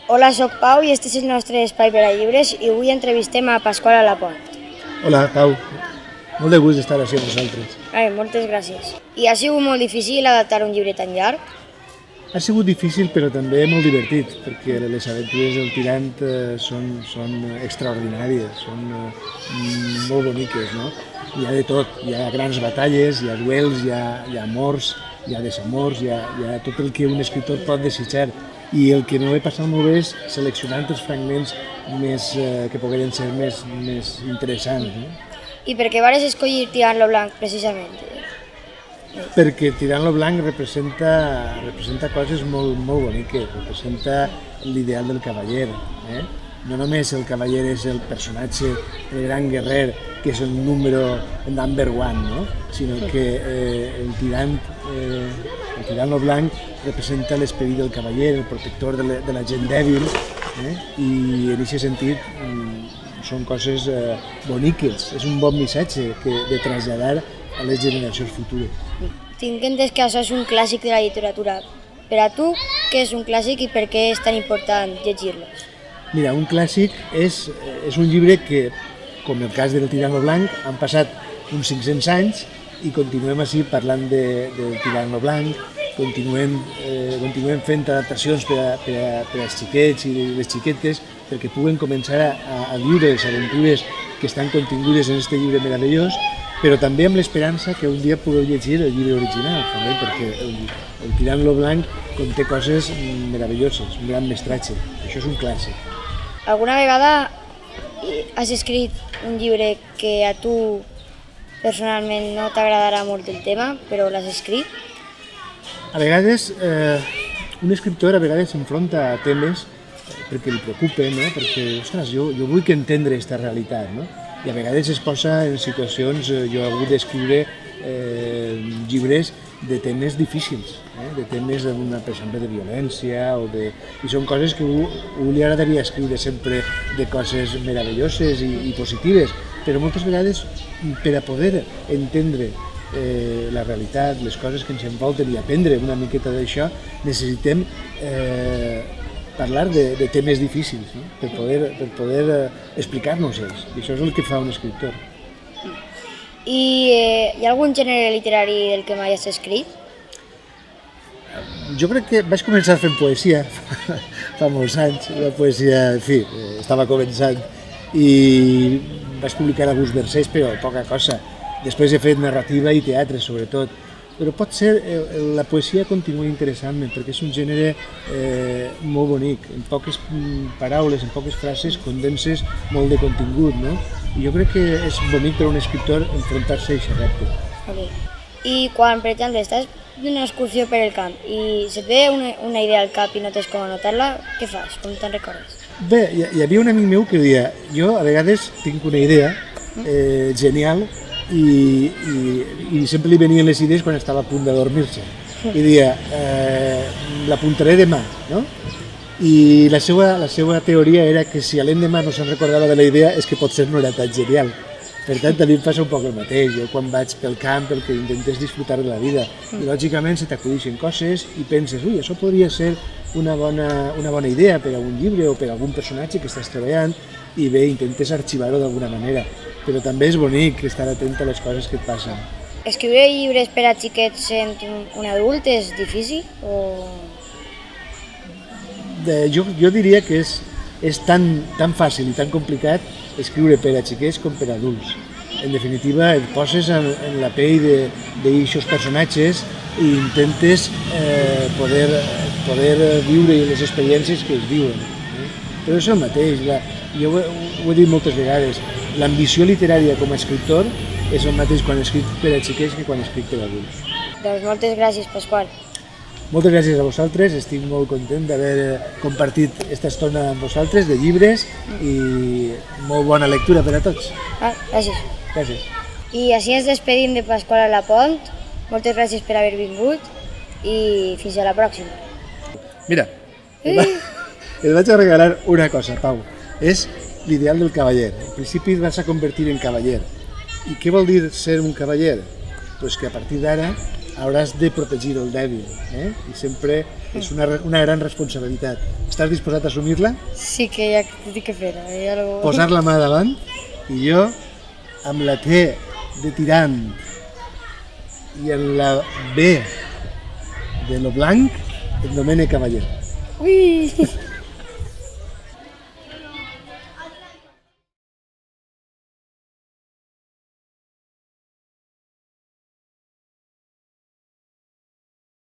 Hola, soc Pau i este és el nostre espai per a llibres i avui entrevistem a Pasqual Alapont. Hola, Pau. Molt de gust d'estar així amb vosaltres. Moltes gràcies. I ha sigut molt difícil adaptar un llibre tan llarg? Ha sigut difícil però també molt divertit, perquè les aventures del Tirant són extraordinàries, són molt boniques, no? Hi ha de tot, hi ha grans batalles, hi ha duels, hi ha amors, hi ha desamors, hi ha tot el que un escriptor pot desitjar. I el que no he passat molt bé és seleccionant els fragments que podrien ser més interessants. No? I per què vares escollir Tirant lo Blanc, precisament? Perquè Tirant lo Blanc representa coses molt boniques, representa l'ideal del cavaller. No només el cavaller és el personatge, el gran guerrer, que és el número number one, no? Sinó que el Tirant lo Blanc representa l'esperit del cavaller, el protector de la gent dèbil, i en aquest sentit són coses boniques, és un bon missatge de traslladar a les generacions futures. Tinc entès que això és un clàssic de la literatura. Per a tu, què és un clàssic i per què és tan important llegir-los? Mira, un clàssic és un llibre que, com el cas del Tirant lo Blanc, han passat uns 500 anys i continuem així parlant del Tirant lo Blanc, continuem fent adaptacions per als xiquets i les xiquetes perquè puguen començar a viure les aventures que estan contingudes en aquest llibre meravellós, però també amb l'esperança que un dia pugueu llegir el llibre original, també, perquè el Tirant lo Blanc conté coses meravelloses, un gran mestratge. Això és un clàssic. Alguna vegada has escrit un llibre que a tu personalment no t'agradarà molt el tema, però l'has escrit? A vegades, un escriptor s'enfronta a temes perquè li preocupen, no? Perquè, ostres, jo vull entendre aquesta realitat, no? I a vegades es posa en situacions, jo he hagut d'escriure llibres de temes difícils, de temes, per exemple, de violència, i són coses que a un li agradaria escriure sempre de coses meravelloses i positives, però moltes vegades per a poder entendre la realitat, les coses que ens envolten i aprendre una miqueta d'això, necessitem parlar de temes difícils, no? per poder explicar-nos-els. I això és el que fa un escriptor. I hi ha algun gènere literari del que mai has escrit? Jo crec que vaig començar fent poesia fa molts anys. La poesia, en fi, estava començant i vaig publicar alguns versets, però poca cosa. Després he fet narrativa i teatre, sobretot. Però pot ser, la poesia continua interessant-me, perquè és un gènere molt bonic. En poques paraules, en poques frases, condenses molt de contingut, no? I jo crec que és bonic per a un escriptor enfrontar-se a aquest repte. Okay. I quan, per exemple, estàs d'una excursió per el camp i se't ve una idea al cap i no tens com anotar-la, què fas? Com te'n recordes? Bé, hi havia un amic meu que deia, jo a vegades tinc una idea genial i sempre li venien les idees quan estava a punt de dormir-se. I deia, l'apuntaré demà, no? I la seva teoria era que si a l'endemà no se'n recordava de la idea és que potser no era tan genial. Per tant, a mi em passa un poc el mateix. Jo quan vaig pel camp el que intento és disfrutar de la vida. I lògicament se t'acudixen coses i penses, ui, això podria ser una bona idea per a un llibre o per a algun personatge que estàs treballant, i bé, intentes arxivar-ho d'alguna manera. Però també és bonic estar atent a les coses que et passen. Escriure llibres per a xiquets sent un adult és difícil o...? Jo diria que és tan fàcil i tan complicat escriure per a xiquets com per a adults. En definitiva, et poses en la pell d'aixòs personatges i intentes poder viure les experiències que es viuen. Però és el mateix, jo ho he dit moltes vegades, l'ambició literària com a escriptor és el mateix quan escric per a xiquets que quan escric per a adults. Doncs moltes gràcies, Pasqual. Moltes gràcies a vosaltres, estic molt content d'haver compartit aquesta estona amb vosaltres de llibres i molt bona lectura per a tots. Gràcies. Gràcies. I així ens despedim de Pasqual Alapont. Moltes gràcies per haver vingut i fins a la pròxima. Mira, et vaig a regalar una cosa, Pau. És l'ideal del cavaller. Al principi et vas a convertir en cavaller. I què vol dir ser un cavaller? Pues que a partir d'ara hauràs de protegir el dèbil, i sempre és una gran responsabilitat. Estàs disposat a assumir-la? Sí que ja tinc que fer. Posar la mà davant i jo, amb la T de tirant i en la B de lo blanc, et nomene cavaller. Ui!